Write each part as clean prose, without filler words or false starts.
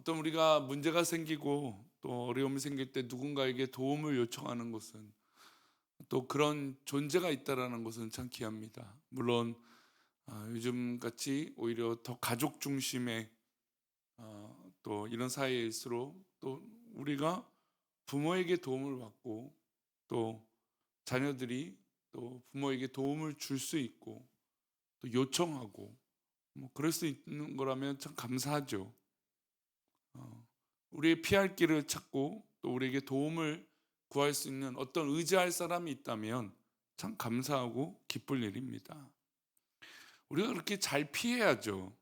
어떤 우리가 문제가 생기고 또 어려움이 생길 때 누군가에게 도움을 요청하는 것은 또 그런 존재가 있다라는 것은 참 귀합니다. 물론 요즘 같이 오히려 더 가족 중심의 또 이런 사회일수록 또 우리가 부모에게 도움을 받고 또 자녀들이 또 부모에게 도움을 줄 수 있고 또 요청하고 뭐 그럴 수 있는 거라면 참 감사하죠. 우리의 피할 길을 찾고 또 우리에게 도움을 구할 수 있는 어떤 의지할 사람이 있다면 참 감사하고 기쁠 일입니다. 우리가 그렇게 잘 피해야죠.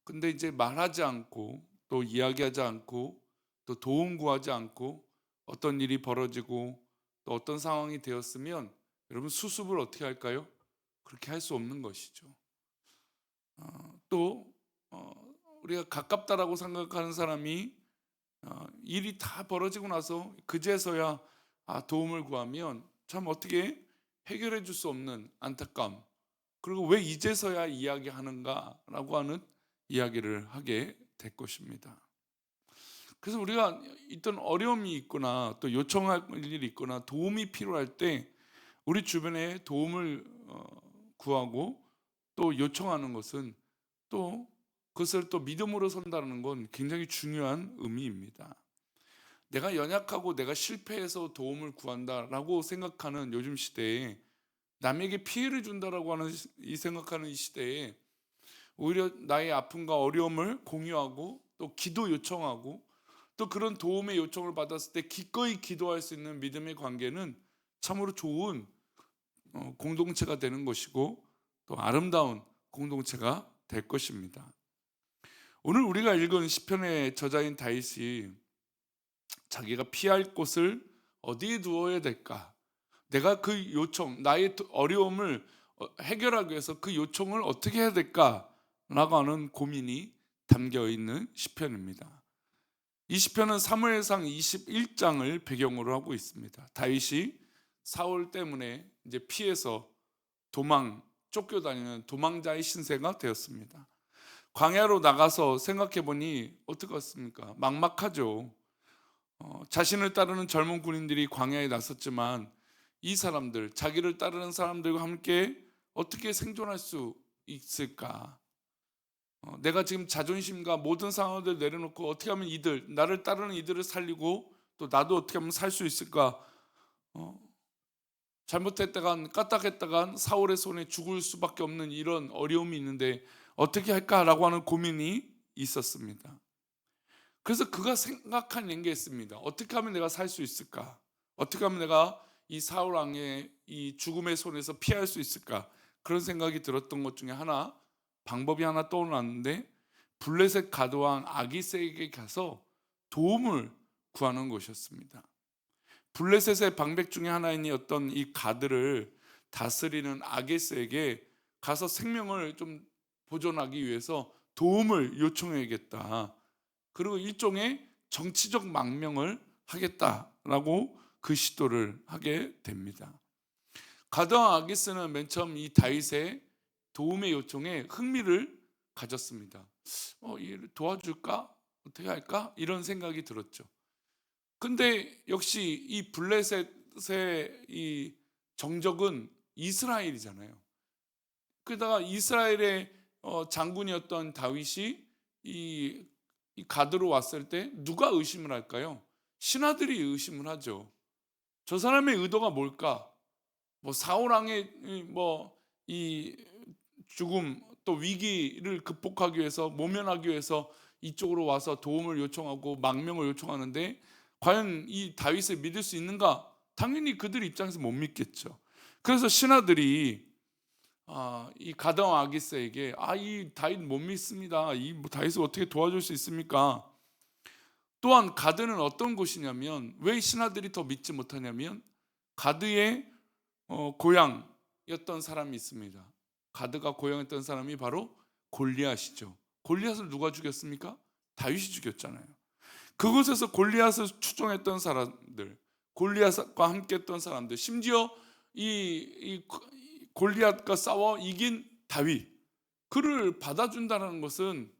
근데 이제 말하지 않고 또 이야기하지 않고 또 도움 구하지 않고 어떤 일이 벌어지고 또 어떤 상황이 되었으면 여러분 수습을 어떻게 할까요? 그렇게 할 수 없는 것이죠. 또 우리가 가깝다라고 생각하는 사람이 일이 다 벌어지고 나서 그제서야 도움을 구하면 참 어떻게 해결해 줄 수 없는 안타까움, 그리고 왜 이제서야 이야기하는가라고 하는 이야기를 하게 될 것입니다. 그래서 우리가 어떤 어려움이 있거나 또 요청할 일이 있거나 도움이 필요할 때 우리 주변에 도움을 구하고 또 요청하는 것은 또 그것을 또 믿음으로 선다는 건 굉장히 중요한 의미입니다. 내가 연약하고 내가 실패해서 도움을 구한다라고 생각하는 요즘 시대에 남에게 피해를 준다라고 하는 이 생각하는 이 시대에 오히려 나의 아픔과 어려움을 공유하고 또 기도 요청하고 또 그런 도움의 요청을 받았을 때 기꺼이 기도할 수 있는 믿음의 관계는 참으로 좋은 공동체가 되는 것이고 또 아름다운 공동체가 될 것입니다. 오늘 우리가 읽은 시편의 저자인 다윗이 자기가 피할 곳을 어디에 두어야 될까? 내가 그 요청, 나의 어려움을 해결하기 위해서 그 요청을 어떻게 해야 될까? 라고 하는 고민이 담겨 있는 시편입니다. 이 시편은 사무엘상 21장을 배경으로 하고 있습니다. 다윗이 사울 때문에 이제 피해서 쫓겨다니는 도망자의 신세가 되었습니다. 광야로 나가서 생각해 보니 어떻겠습니까? 막막하죠. 자신을 따르는 젊은 군인들이 광야에 나섰지만 이 사람들, 자기를 따르는 사람들과 함께 어떻게 생존할 수 있을까? 내가 지금 자존심과 모든 상황을 내려놓고 어떻게 하면 나를 따르는 이들을 살리고 또 나도 어떻게 하면 살 수 있을까? 잘못했다간 까딱했다간 사울의 손에 죽을 수밖에 없는 이런 어려움이 있는데 어떻게 할까라고 하는 고민이 있었습니다. 그래서 그가 생각한 게 있습니다. 어떻게 하면 내가 살 수 있을까? 어떻게 하면 내가 이 사울 왕의 이 죽음의 손에서 피할 수 있을까? 그런 생각이 들었던 것 중에 방법이 하나 떠올랐는데 블레셋 가드왕 아기스에게 가서 도움을 구하는 것이었습니다. 블레셋의 방백 중에 하나인 어떤 이 가드를 다스리는 아기스에게 가서 생명을 좀 보존하기 위해서 도움을 요청해야겠다. 그리고 일종의 정치적 망명을 하겠다라고 그 시도를 하게 됩니다. 가드왕 아기스는 맨 처음 이 다윗의 도움의 요청에 흥미를 가졌습니다. 이를 도와줄까? 어떻게 할까? 이런 생각이 들었죠. 근데 역시 이 블레셋의 이 정적은 이스라엘이잖아요. 그러다가 이스라엘의 장군이었던 다윗이 이 가드로 왔을 때 누가 의심을 할까요? 신하들이 의심을 하죠. 저 사람의 의도가 뭘까? 뭐 사울 왕의 이 죽음 또 위기를 극복하기 위해서 모면하기 위해서 이쪽으로 와서 도움을 요청하고 망명을 요청하는데 과연 이 다윗을 믿을 수 있는가? 당연히 그들 입장에서 못 믿겠죠. 그래서 신하들이 이 가드왕 아기스에게 이 다윗 못 믿습니다. 이 다윗을 어떻게 도와줄 수 있습니까? 또한 가드는 어떤 곳이냐면 왜 신하들이 더 믿지 못하냐면 가드의 고향이었던 사람이 있습니다. 가드가 고향이었던 사람이 바로 골리앗이죠. 골리앗을 누가 죽였습니까? 다윗이 죽였잖아요. 그곳에서 골리앗을 추종했던 사람들, 골리앗과 함께했던 사람들, 심지어 이 골리앗과 싸워 이긴 다윗, 그를 받아준다는 것은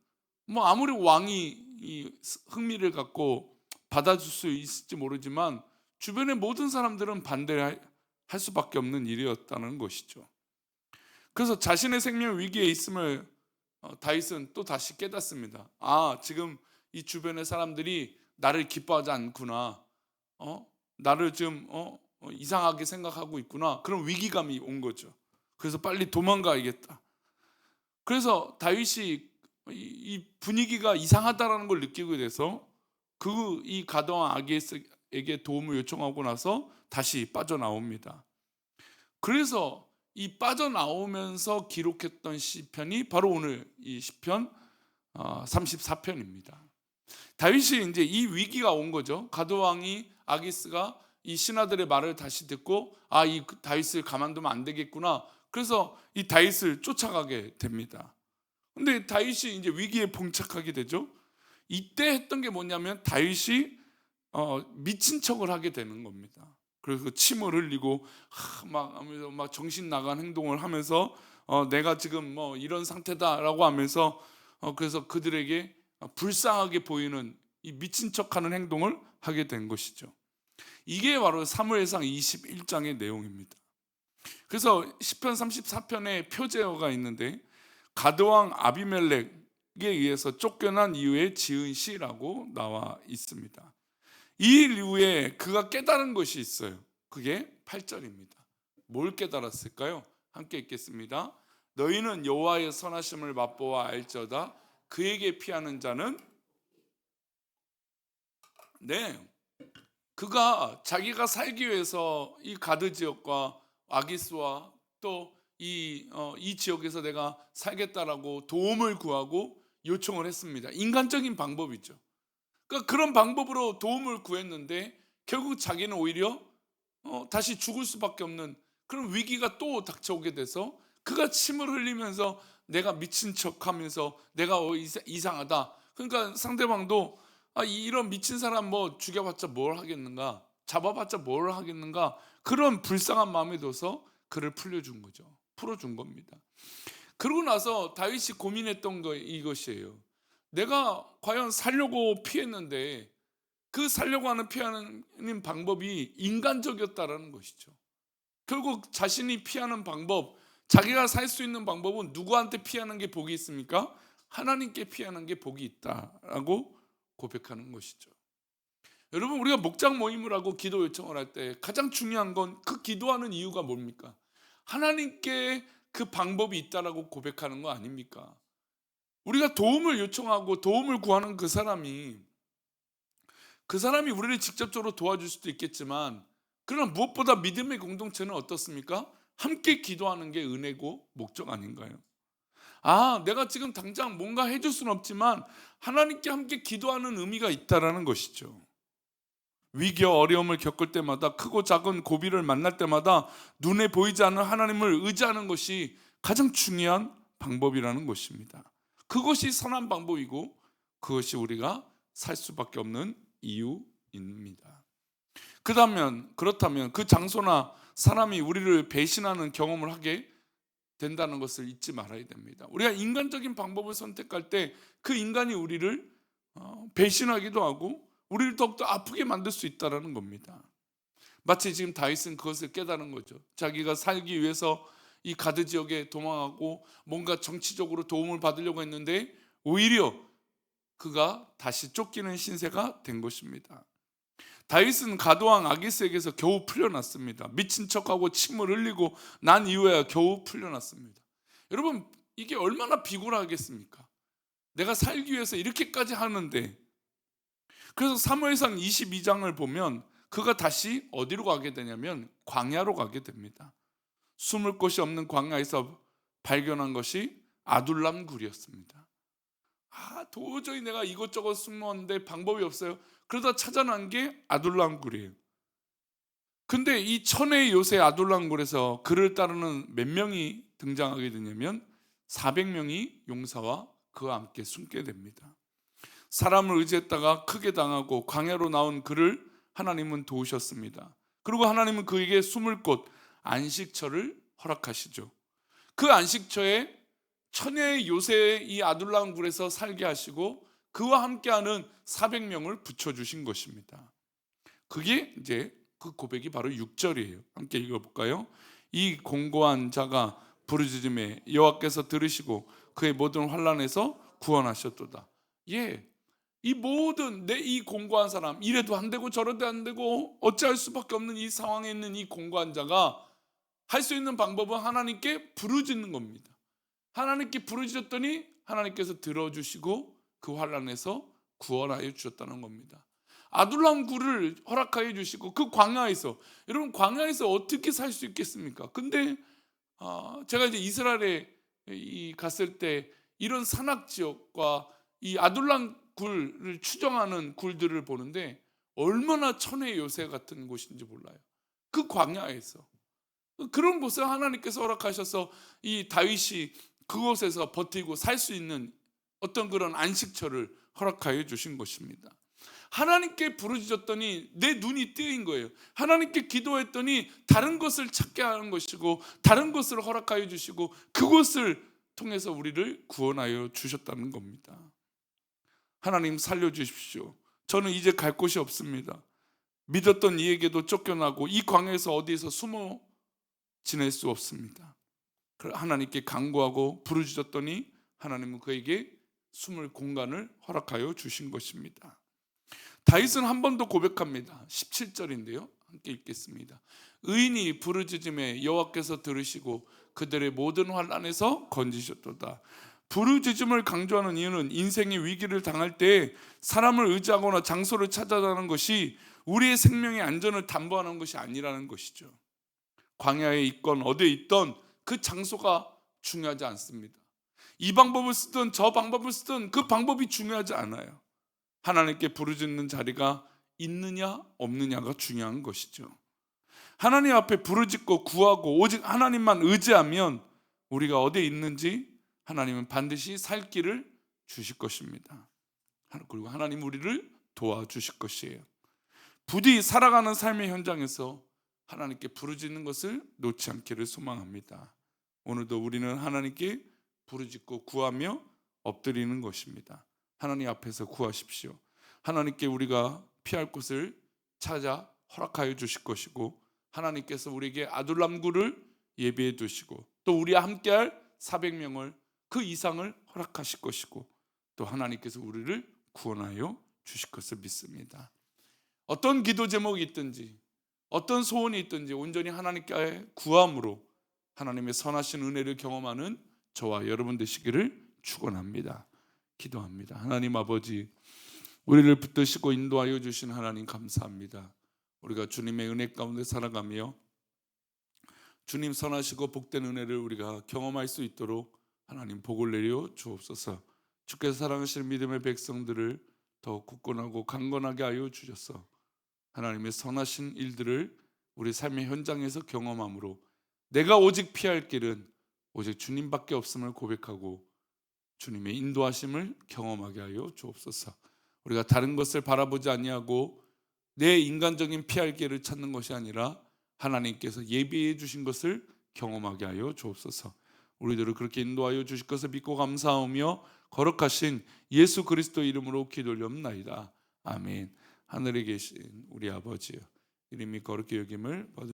뭐 아무리 왕이 이 흥미를 갖고 받아줄 수 있을지 모르지만 주변의 모든 사람들은 반대할 수밖에 없는 일이었다는 것이죠. 그래서 자신의 생명 위기에 있음을 다윗은 또 다시 깨닫습니다. 아, 지금 이 주변의 사람들이 나를 기뻐하지 않구나. 나를 좀 이상하게 생각하고 있구나. 그런 위기감이 온 거죠. 그래서 빨리 도망가야겠다. 그래서 다윗이 이 분위기가 이상하다라는 걸 느끼게 돼서 이 가드왕 아기스에게 도움을 요청하고 나서 다시 빠져나옵니다. 그래서 이 빠져나오면서 기록했던 시편이 바로 오늘 이 시편 34편입니다. 다윗이 이제 이 위기가 온 거죠. 가드왕이 아기스가 이 신하들의 말을 다시 듣고 이 다윗을 가만두면 안 되겠구나. 그래서 이 다윗을 쫓아가게 됩니다. 근데 다윗이 이제 위기에 봉착하게 되죠. 이때 했던 게 뭐냐면 다윗이 미친 척을 하게 되는 겁니다. 그래서 침을 흘리고 막 정신 나간 행동을 하면서 내가 지금 뭐 이런 상태다라고 하면서 그래서 그들에게 불쌍하게 보이는 이 미친 척하는 행동을 하게 된 것이죠. 이게 바로 사무엘상 21장의 내용입니다. 그래서 시편 34편에 표제어가 있는데 가드왕 아비멜렉에 의해서 쫓겨난 이후에 지은 시라고 나와 있습니다. 이 일 이후에 그가 깨달은 것이 있어요. 그게 8절입니다. 뭘 깨달았을까요? 함께 읽겠습니다. 너희는 여호와의 선하심을 맛보아 알지어다. 그에게 피하는 자는 그가 자기가 살기 위해서 이 가드 지역과 아기스와 또 이 지역에서 내가 살겠다라고 도움을 구하고 요청을 했습니다. 인간적인 방법이죠. 그러니까 그런 방법으로 도움을 구했는데 결국 자기는 오히려 다시 죽을 수밖에 없는 그런 위기가 또 닥쳐오게 돼서 그가 침을 흘리면서 내가 미친 척하면서 내가 이상하다. 그러니까 상대방도 이런 미친 사람 뭐 죽여봤자 뭘 하겠는가, 잡아봤자 뭘 하겠는가, 그런 불쌍한 마음이 들어서 그를 풀어준 겁니다. 그러고 나서 다윗이 고민했던 거 이것이에요. 내가 과연 살려고 피했는데 그 살려고 피하는 방법이 인간적이었다라는 것이죠. 결국 자신이 피하는 방법, 자기가 살 수 있는 방법은 누구한테 피하는 게 복이 있습니까? 하나님께 피하는 게 복이 있다라고 고백하는 것이죠. 여러분, 우리가 목장 모임을 하고 기도 요청을 할 때 가장 중요한 건 그 기도하는 이유가 뭡니까? 하나님께 그 방법이 있다라고 고백하는 거 아닙니까? 우리가 도움을 요청하고 도움을 구하는 그 사람이 우리를 직접적으로 도와줄 수도 있겠지만, 그러나 무엇보다 믿음의 공동체는 어떻습니까? 함께 기도하는 게 은혜고 목적 아닌가요? 내가 지금 당장 뭔가 해줄 수는 없지만 하나님께 함께 기도하는 의미가 있다라는 것이죠. 위기와 어려움을 겪을 때마다, 크고 작은 고비를 만날 때마다 눈에 보이지 않는 하나님을 의지하는 것이 가장 중요한 방법이라는 것입니다. 그것이 선한 방법이고 그것이 우리가 살 수밖에 없는 이유입니다. 그렇다면 그 장소나 사람이 우리를 배신하는 경험을 하게 된다는 것을 잊지 말아야 됩니다. 우리가 인간적인 방법을 선택할 때 그 인간이 우리를 배신하기도 하고 우리를 더욱더 아프게 만들 수 있다는 겁니다. 마치 지금 다윗은 그것을 깨달은 거죠. 자기가 살기 위해서 이 가드 지역에 도망하고 뭔가 정치적으로 도움을 받으려고 했는데 오히려 그가 다시 쫓기는 신세가 된 것입니다. 다윗은 가드왕 아기스에게서 겨우 풀려났습니다. 미친 척하고 침을 흘리고 난 이후에야 겨우 풀려났습니다. 여러분, 이게 얼마나 비굴하겠습니까? 내가 살기 위해서 이렇게까지 하는데. 그래서 사무엘상 22장을 보면 그가 다시 어디로 가게 되냐면 광야로 가게 됩니다. 숨을 곳이 없는 광야에서 발견한 것이 아둘람 굴이었습니다. 도저히 내가 이것저것 숨었는데 방법이 없어요. 그러다 찾아난 게 아둘람 굴이에요. 근데 이 천의 요새 아둘람 굴에서 그를 따르는 몇 명이 등장하게 되냐면 400명이 용사와 그와 함께 숨게 됩니다. 사람을 의지했다가 크게 당하고 광야로 나온 그를 하나님은 도우셨습니다. 그리고 하나님은 그에게 숨을 곳 안식처를 허락하시죠. 그 안식처에 천의 요새 이 아둘람 굴에서 살게 하시고 그와 함께하는 400명을 붙여주신 것입니다. 그게 이제 그 고백이 바로 6절이에요. 함께 읽어볼까요? 이 공고한 자가 부르짖음에 여호와께서 들으시고 그의 모든 환난에서 구원하셨도다. 예, 이 모든 내 이 공고한 사람, 이래도 안 되고 저래도 안 되고 어찌할 수밖에 없는 이 상황에 있는 이 공고한 자가 할 수 있는 방법은 하나님께 부르짖는 겁니다. 하나님께 부르짖었더니 하나님께서 들어주시고 그 환난에서 구원하여 주셨다는 겁니다. 아둘람 굴을 허락하여 주시고 그 광야에서, 여러분 광야에서 어떻게 살 수 있겠습니까? 근데 제가 이제 이스라엘에 갔을 때 이런 산악 지역과 이 아둘람 굴을 추정하는 굴들을 보는데 얼마나 천의 요새 같은 곳인지 몰라요. 그 광야에서 그런 곳을 하나님께서 허락하셔서 이 다윗이 그곳에서 버티고 살 수 있는 어떤 그런 안식처를 허락하여 주신 것입니다. 하나님께 부르짖었더니 내 눈이 뜨인 거예요. 하나님께 기도했더니 다른 것을 찾게 하는 것이고 다른 것을 허락하여 주시고 그곳을 통해서 우리를 구원하여 주셨다는 겁니다. 하나님 살려주십시오. 저는 이제 갈 곳이 없습니다. 믿었던 이에게도 쫓겨나고 이 광야에서 어디에서 숨어 지낼 수 없습니다. 하나님께 간구하고 부르짖었더니 하나님은 그에게 숨을 공간을 허락하여 주신 것입니다. 다윗은 한 번 더 고백합니다. 17절인데요. 함께 읽겠습니다. 의인이 부르짖음에 여호와께서 들으시고 그들의 모든 환난에서 건지셨도다. 부르짖음을 강조하는 이유는 인생의 위기를 당할 때 사람을 의지하거나 장소를 찾아가는 것이 우리의 생명의 안전을 담보하는 것이 아니라는 것이죠. 광야에 있건 어디에 있던 그 장소가 중요하지 않습니다. 이 방법을 쓰든 저 방법을 쓰든 그 방법이 중요하지 않아요. 하나님께 부르짖는 자리가 있느냐 없느냐가 중요한 것이죠. 하나님 앞에 부르짖고 구하고 오직 하나님만 의지하면 우리가 어디에 있는지 하나님은 반드시 살 길을 주실 것입니다. 그리고 하나님 우리를 도와주실 것이에요. 부디 살아가는 삶의 현장에서 하나님께 부르짖는 것을 놓지 않기를 소망합니다. 오늘도 우리는 하나님께 부르짖고 구하며 엎드리는 것입니다. 하나님 앞에서 구하십시오. 하나님께 우리가 피할 곳을 찾아 허락하여 주실 것이고 하나님께서 우리에게 아둘람 굴을 예비해 두시고 또 우리와 함께할 400명을 그 이상을 허락하실 것이고 또 하나님께서 우리를 구원하여 주실 것을 믿습니다. 어떤 기도 제목이 있든지 어떤 소원이 있든지 온전히 하나님께 구함으로 하나님의 선하신 은혜를 경험하는 저와 여러분 되시기를 축원합니다. 기도합니다. 하나님 아버지, 우리를 붙드시고 인도하여 주신 하나님 감사합니다. 우리가 주님의 은혜 가운데 살아가며 주님 선하시고 복된 은혜를 우리가 경험할 수 있도록 하나님 복을 내려 주옵소서. 주께서 사랑하시는 믿음의 백성들을 더 굳건하고 강건하게 하여 주셔서 하나님의 선하신 일들을 우리 삶의 현장에서 경험함으로 내가 오직 피할 길은 오직 주님밖에 없음을 고백하고 주님의 인도하심을 경험하게 하여 주옵소서. 우리가 다른 것을 바라보지 아니하고 내 인간적인 피할 길을 찾는 것이 아니라 하나님께서 예비해 주신 것을 경험하게 하여 주옵소서. 우리들을 그렇게 인도하여 주실 것을 믿고 감사하며 거룩하신 예수 그리스도 이름으로 기도 올리옵나이다. 아멘. 하늘에 계신 우리 아버지여, 이름이 거룩히 여김을